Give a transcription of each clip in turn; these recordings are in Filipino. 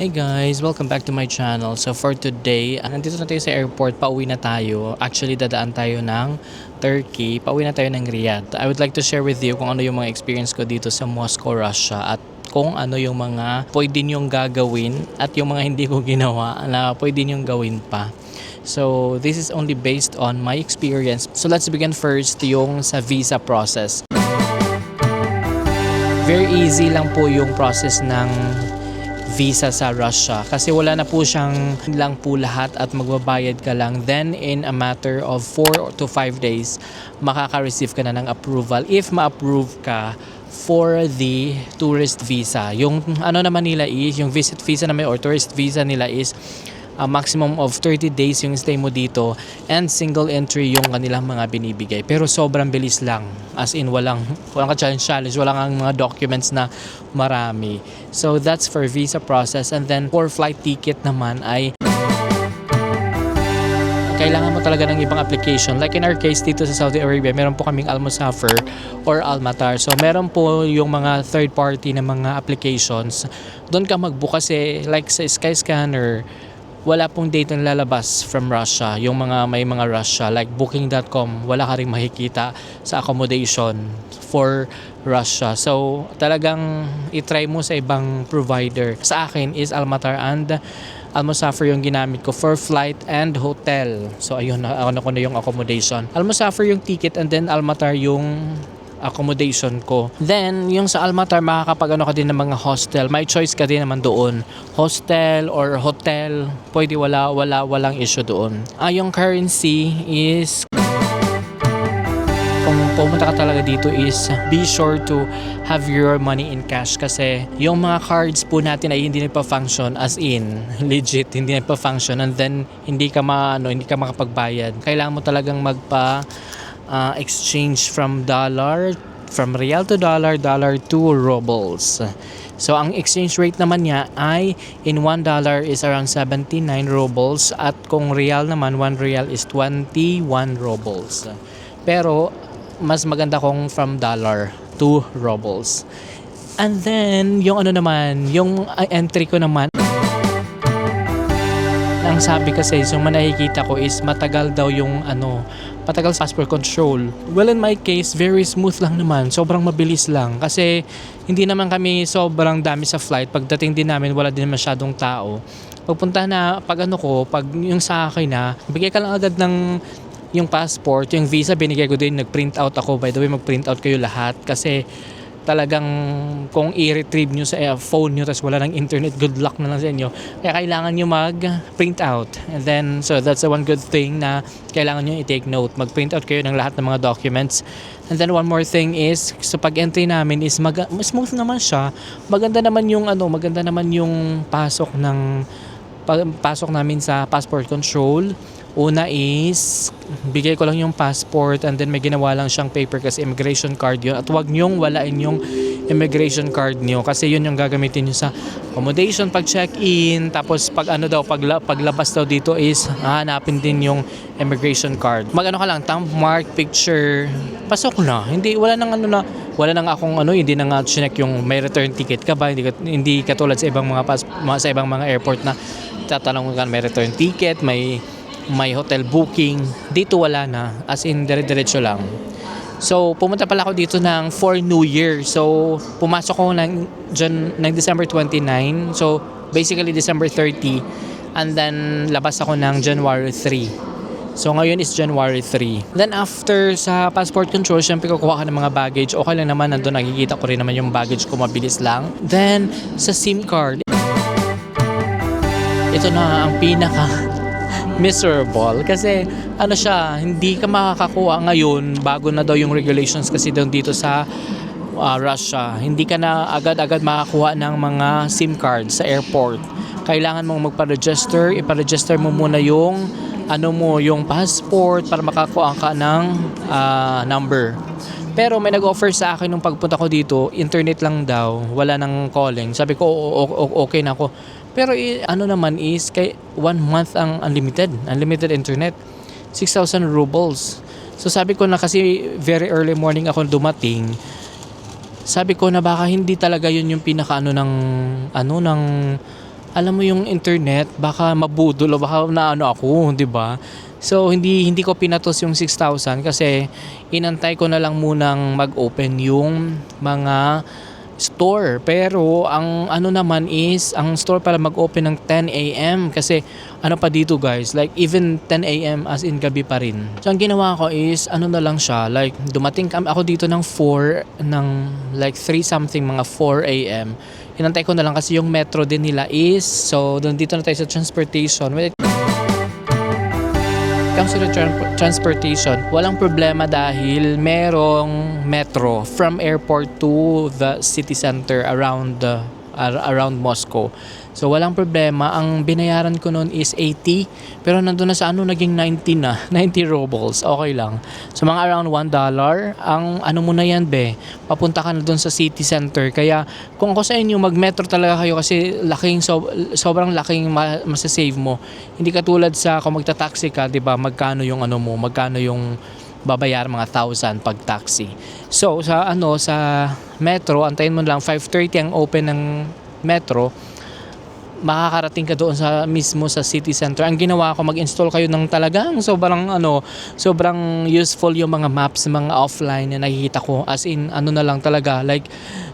Hey guys, welcome back to my channel. So for today, nandito na tayo sa airport, pauwi na tayo. Actually, dadaan tayo ng Turkey, pauwi na tayo ng Riyadh. I would like to share with you kung ano yung mga experience ko dito sa Moscow, Russia at kung ano yung mga pwede nyong gagawin at yung mga hindi ko ginawa na pwede nyong gawin pa. So this is only based on my experience. So let's begin first yung sa visa process. Very easy lang po yung process ng visa sa Russia kasi wala na po siyang lang po lahat at magbabayad ka lang, then in a matter of 4 to 5 days makaka-receive ka na ng approval if ma-approve ka for the tourist visa. Yung ano naman nila is yung visit visa naman or tourist visa nila is a maximum of 30 days yung stay mo dito and single entry yung kanilang mga binibigay, pero sobrang bilis lang, as in walang ka-challenge, walang ang mga documents na marami. So that's for visa process. And then for flight ticket naman ay kailangan mo talaga ng ibang application. Like in our case dito sa Saudi Arabia, meron po kaming Almusafir or Almatar. So meron po yung mga third party na mga applications. Doon ka mag-book kasi like sa Skyscanner, wala pong date na lalabas from Russia. Yung mga may mga Russia like booking.com, wala ka ring makikita sa accommodation for Russia. So talagang i-try mo sa ibang provider. Sa akin is Almatar and Almusafir yung ginamit ko for flight and hotel. So ayun, ano ko na yung accommodation. Almusafir yung ticket and then Almatar yung accommodation ko. Then, yung sa Almatar, makakapag-ano ka din ng mga hostel. May choice ka din naman doon. Hostel or hotel, pwede walang issue doon. Yung currency is kung pumunta ka talaga dito is be sure to have your money in cash kasi yung mga cards po natin ay hindi nagpa-function, as in legit hindi nagpa-function, and then hindi ka makapagbayad. Kailangan mo talagang exchange from real to dollar to rubles. So ang exchange rate naman niya ay in $1 is around 79 rubles at kung real naman 1 real is 21 rubles. Pero mas maganda kung from dollar to rubles. And then yung yung entry ko naman, ang sabi kasi so nakikita ko is matagal daw yung matagal passport control. Well, in my case, very smooth lang naman. Sobrang mabilis lang kasi hindi naman kami sobrang dami sa flight. Pagdating din namin, wala din masyadong tao. Pagpunta na, pag yung sa akin na, bigay ka lang agad ng yung passport, yung visa, binigay ko din, nag-print out ako. By the way, mag-print out kayo lahat kasi talagang kung i-retrieve nyo sa phone nyo tapos wala ng internet, good luck na lang sa inyo. Kaya kailangan nyo mag-print out. And then, so that's the one good thing na kailangan nyo i-take note. Mag-print out kayo ng lahat ng mga documents. And then one more thing is, sa pag-entry namin is smooth naman siya. Maganda naman yung pasok namin sa passport control. Una is, bigay ko lang yung passport and then may ginawa lang siyang paper kasi immigration card yun. At huwag nyong walain yung immigration card nyo kasi yun yung gagamitin nyo sa accommodation pag check-in. Tapos paglabas daw dito is hanapin din yung immigration card. Ka lang, thumb mark, picture, pasok na. Wala nang akong hindi na nga chinek yung may return ticket ka ba. Hindi katulad sa ibang mga airport na tatanong ka may return ticket, may hotel booking. Dito wala na, as in dire-diretso lang. So pumunta pala ako dito for New Year. So pumasok ko ng December 29. So basically December 30. And then labas ako ng January 3. So ngayon is January 3. Then after sa passport control, syempre kukuha ka ng mga baggage. Okay lang naman, nandun nakikita ko rin naman yung baggage ko, mabilis lang. Then sa SIM card, ito na ang pinaka miserable kasi hindi ka makakakuha ngayon, bago na daw yung regulations kasi doon dito sa Russia. Hindi ka na agad-agad makakuha ng mga SIM card sa airport. Kailangan mong ipa-register mo muna yung yung passport para makakuha ka ng number. Pero may nag-offer sa akin nung pagpunta ko dito, internet lang daw, wala nang calling. Sabi ko, okay na ako. Pero naman is 1 month ang unlimited internet, 6,000 rubles. So sabi ko na, kasi very early morning ako dumating, sabi ko na baka hindi talaga yun yung pinaka ng alam mo yung internet, baka mabudol o baka naano ako, 'di ba? So hindi ko pinatos yung 6,000 kasi inantay ko na lang munang mag-open yung mga store. Pero ang ano naman is, ang store para mag-open ng 10 a.m. kasi ano pa dito guys, like even 10 a.m. as in gabi pa rin. So ang ginawa ko is ano na lang siya, like dumating ako dito ng 4 ng like 3 something, mga 4 a.m. Hinantay ko na lang kasi yung metro din nila is, so dito na tayo sa transportation. When it comes to the transportation, walang problema dahil merong metro from airport to the city center around Moscow. So walang problema. Ang binayaran ko noon is 80, pero nandun na sa naging 90 na, 90 rubles. Okay lang. So mga around $1. Ang ano mo na yan be, papunta ka na doon sa city center. Kaya kung ako sa inyo, mag-metro talaga kayo kasi sobrang laking masasave mo. Hindi katulad sa kung magta-taxi ka, 'di ba? Magkano yung babayar mga 1,000 pag taxi. So sa metro, antayin mo lang 5:30 ang open ng metro. Makakarating ka doon mismo sa city center. Ang ginawa ko, mag-install kayo ng talagang sobrang useful yung mga maps, mga offline na nakikita ko. As in, na lang talaga, like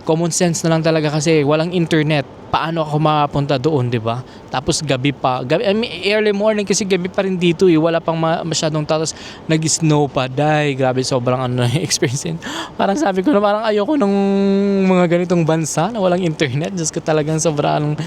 common sense na lang talaga kasi walang internet. Paano ako makapunta doon, 'di ba? Tapos gabi pa. I mean, early morning kasi gabi pa rin dito, wala pang masyadong tao. Tapos nag-snow pa. Grabe, sobrang experience yun. Parang sabi ko na parang ayoko ng mga ganitong bansa na walang internet. Just ko talagang sobrang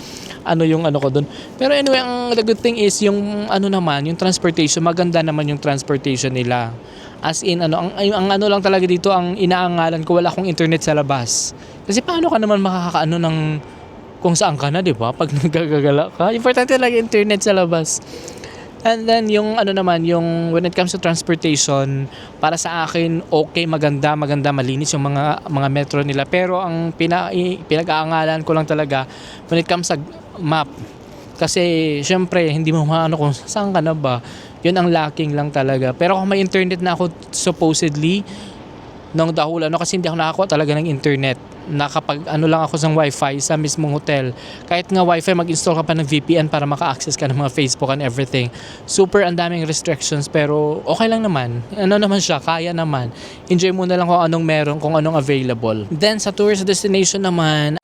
yung ko doon. Pero anyway, the good thing is yung naman, yung transportation, maganda naman yung transportation nila. As in, ang lang talaga dito, ang inaangalan ko, wala akong internet sa labas. Kasi paano ka naman makakaano ng kung saan ka na, 'di ba? Pag nagagala ka, importante talaga internet sa labas. And then yung naman, yung when it comes to transportation, para sa akin okay, maganda, malinis yung mga metro nila. Pero ang pinag-aangalan ko lang talaga when it comes sa map. Kasi syempre hindi mo maano kung saan ka na ba. Yun ang lacking lang talaga. Pero kung may internet na ako supposedly nung dahulan, kasi hindi ako nakakuha talaga ng internet. Nakapag lang ako sa wifi sa mismong hotel. Kahit nga wifi, mag-install ka pa ng VPN para maka-access ka ng mga Facebook and everything. Super ang daming restrictions pero okay lang naman. Naman siya, kaya naman. Enjoy mo na lang kung anong meron, kung anong available. Then sa tourist destination naman,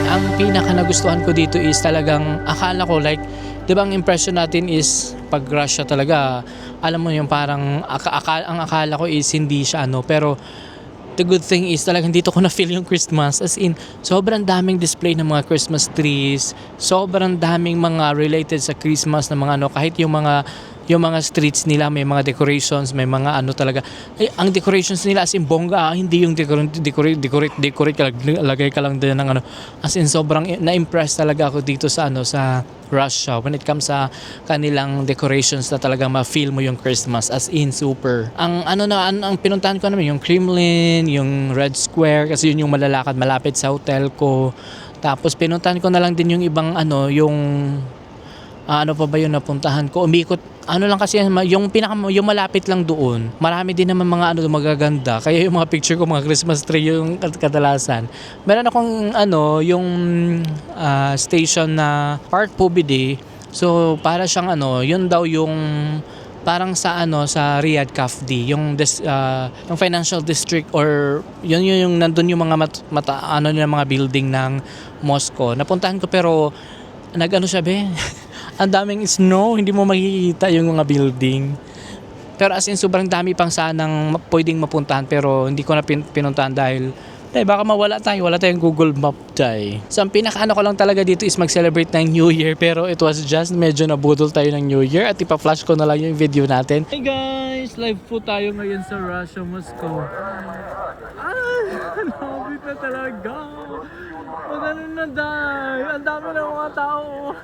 ang pinaka nagustuhan ko dito is talagang akala ko like, 'di ba ang impression natin is pag Russia talaga, alam mo yung parang ang akala ko is hindi siya pero the good thing is talagang dito ko na feel yung Christmas, as in sobrang daming display ng mga Christmas trees, sobrang daming mga related sa Christmas na mga kahit yung mga streets nila may mga decorations, may mga talaga. Ang decorations nila as in bongga, hindi yung decorate ka, lagay ka lang din ng as in sobrang na-impress talaga ako dito sa sa Russia when it comes sa kanilang decorations na talagang ma-feel mo yung Christmas, as in super. Ang ang pinuntahan ko naman yung Kremlin, yung Red Square kasi yun yung malalakad malapit sa hotel ko. Tapos pinuntahan ko na lang din yung ibang yung ano pa ba yung napuntahan ko? Umikot lang kasi yung yung malapit lang doon. Marami din naman mga magaganda. Kaya yung mga picture ko, mga Christmas tree yung kadalasan. Meron akong yung station na Park Pobedi. So para siyang yun daw yung parang sa sa Riyadh CAFD, yung financial district, or yun yung nandun yung mga yung mga building ng Moscow. Napuntahan ko pero siya be. Ang daming snow, hindi mo makikita yung mga building. Pero as in sobrang dami pang sanang pwedeng mapuntahan pero hindi ko na pinuntahan dahil baka wala tayong Google Map tayo. So ang pinaka ko lang talaga dito is mag-celebrate ng New Year, pero it was just medyo nabudol tayo ng New Year at ipa-flash ko na lang yung video natin. Hey guys, live po tayo ngayon sa Russia, Moscow. Lapit na talaga. Maganon na dahil. Ang dami ng mga tao.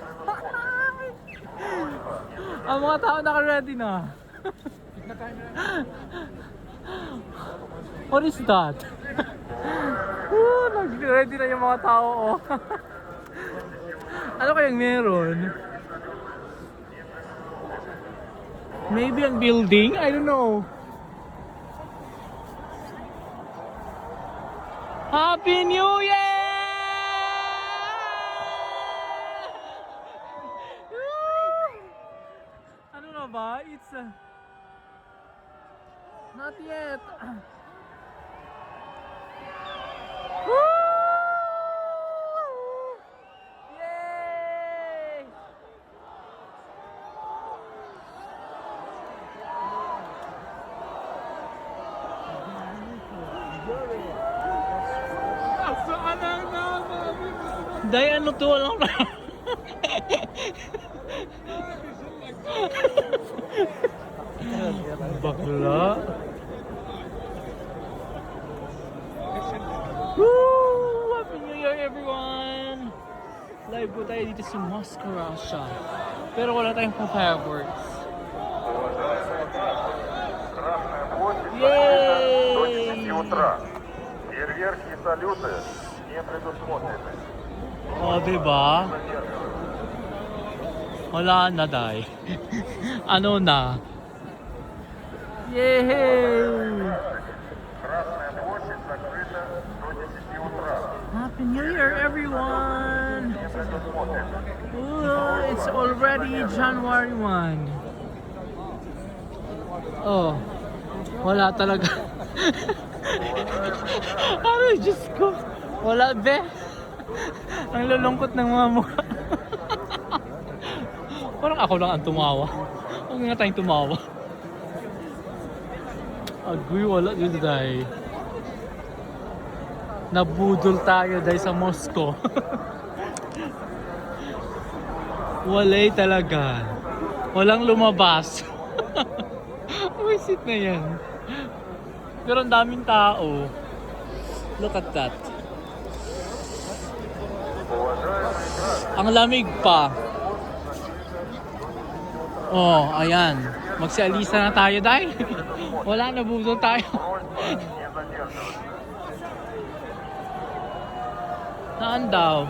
Ang mga tao naka-ready na. What is that? Nag-ready na yung mga tao. Ano kayang meron? Maybe ang building? I don't know. Happy New Year! it's not yet. Woo! Yay! Day, ano to? Alam na. Bakla. Woo! Happy New Year, everyone! Live po tayo dito sa Moscow, Russia. Pero wala tayong fireworks. Yay! До 10 утра. Фейерверки и салюты не предусмотрены. O, diba? Wala na, Day. Ano na? Yay! Красная площадь закрыта до 10 утра. Happy New Year, everyone! Не предусмотрены. Ooh, it's already January 1. Oh, wala talaga. Ay, Diyos ko. Wala, be. Ang lulungkot ng mga mukha. Parang ako lang ang tumawa. Huwag nga tayong tumawa. Agree, wala yun, Day. Nabudol tayo, Day, sa Moscow. Walay talaga. Walang lumabas. Wisit na yan. Pero ang daming tao. Look at that. Ang lamig pa. Oh, ayan. Magsialisa na tayo dahil wala na, budol tayo. Saan daw?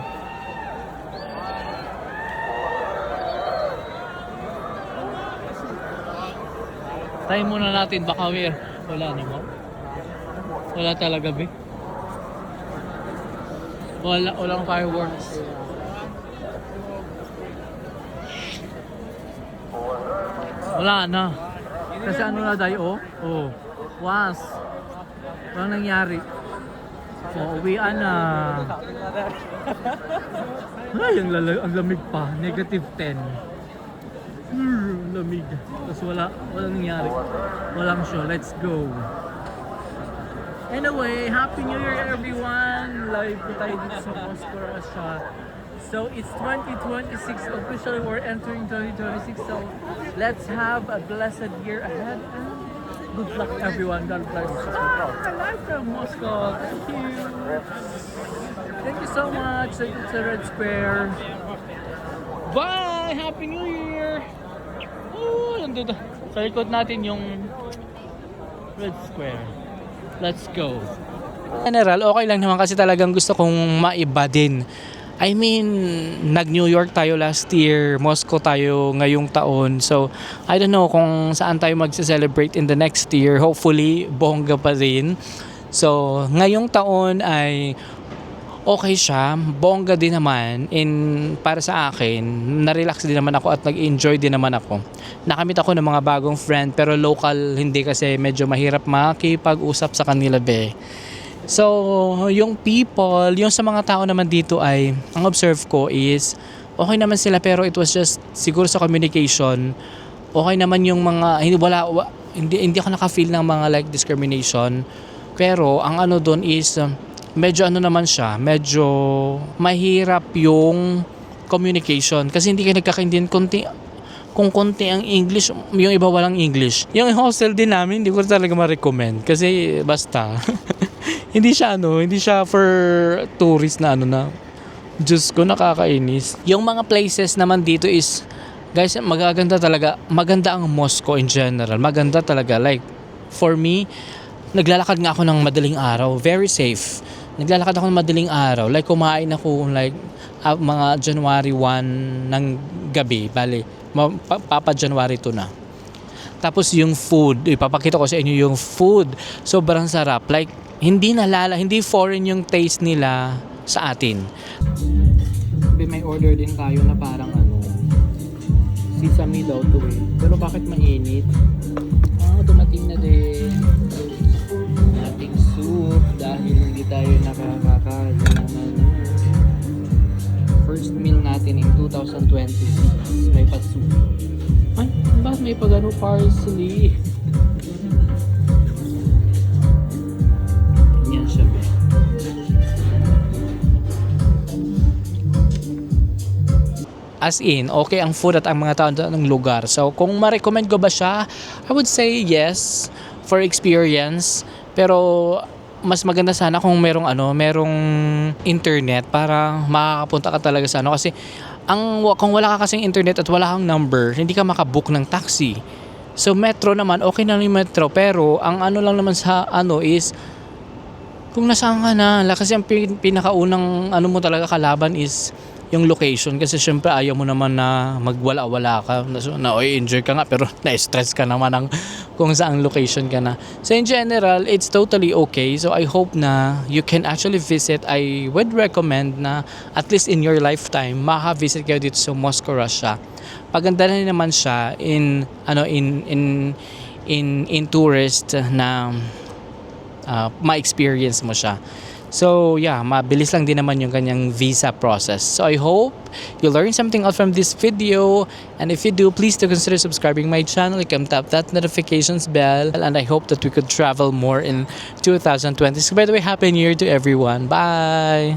Tayo muna natin, baka wala naman. Wala talaga, be. Walang fireworks. Wala na. Kasi ano na tayo, oh. Was. Walang nangyari. Oh, uwian na. Ay, ang lamig pa. Negative 10. Lamig. Tapos walang nangyari. Walang show. Let's go. Anyway, Happy New Year, everyone! Live po tayo dito sa Moscow, Russia. So, it's 2026. Officially, we're entering 2026. So, let's have a blessed year ahead. And good luck, everyone. God bless you. Live from Moscow. Thank you. Thank you so much. Thank you to Red Square. Bye! Happy New Year! Oh, nandito. Sa likod natin yung Red Square. Let's go. General, okay lang naman kasi talagang gusto kong maiba din. I mean, nag-New York tayo last year, Moscow tayo ngayong taon. So, I don't know kung saan tayo magse-celebrate in the next year. Hopefully, bongga pa rin. So, ngayong taon ay okay siya, bongga din naman. Para sa akin, na-relax din naman ako at nag-enjoy din naman ako. Nakamit ako ng mga bagong friend pero local hindi kasi medyo mahirap makipag-usap sa kanila, be. So, yung people, yung sa mga tao naman dito ay, ang observe ko is, okay naman sila pero it was just, siguro sa communication, okay naman yung mga, hindi ako naka-feel ng mga like discrimination. Pero, ang ano doon is, medyo ano naman siya, medyo mahirap yung communication kasi hindi kayo nagkakaintindihan kung konti ang English, yung iba walang English. Yung hostel din namin, hindi ko talaga ma-recommend kasi basta hindi siya for tourist na Diyos ko, nakakainis. Yung mga places naman dito is, guys, maganda ang Moscow in general, maganda talaga. Like, for me, naglalakad nga ako ng madaling araw, very safe. Naglalakad ako ng madaling araw, like kumain ako like mga January 1 ng gabi, papa January 2 na. Tapos yung food, ipapakita ko sa inyo yung food, sobrang sarap, like hindi foreign yung taste nila sa atin. May order din tayo na parang Sesame daw to eh. Pero bakit mainit? Dumating na din ang ating soup dahil hindi tayo nakakakain ng ano. First meal natin in 2026. May pa-soup. Ay, bakit may pagano parsley? Yan siya ba? As in, okay ang food at ang mga tao ng lugar. So, kung ma-recommend ko ba siya, I would say yes for experience. Pero mas maganda sana kung merong internet para makakapunta ka talaga sa ano kasi kung wala ka kasing internet at wala kang number, hindi ka makabook ng taxi. So metro naman, okay na yung metro, pero ang ano lang naman sa is kung nasaan ka na, kasi ang pinakaunang mo talaga kalaban is yung location kasi syempre ayaw mo naman na magwala-wala ka na enjoy ka nga pero na-stress ka naman ng kung saan location ka na. So in general, it's totally okay. So I hope na you can actually visit. I would recommend na at least in your lifetime maka-visit kayo dito sa Moscow, Russia. Paganda na naman siya in tourist na ma-experience mo siya. So yeah, mabilis lang din naman yung kanyang visa process. So I hope you learned something out from this video. And if you do, please do consider subscribing my channel. You can tap that notifications bell. And I hope that we could travel more in 2020. So by the way, Happy New Year to everyone. Bye!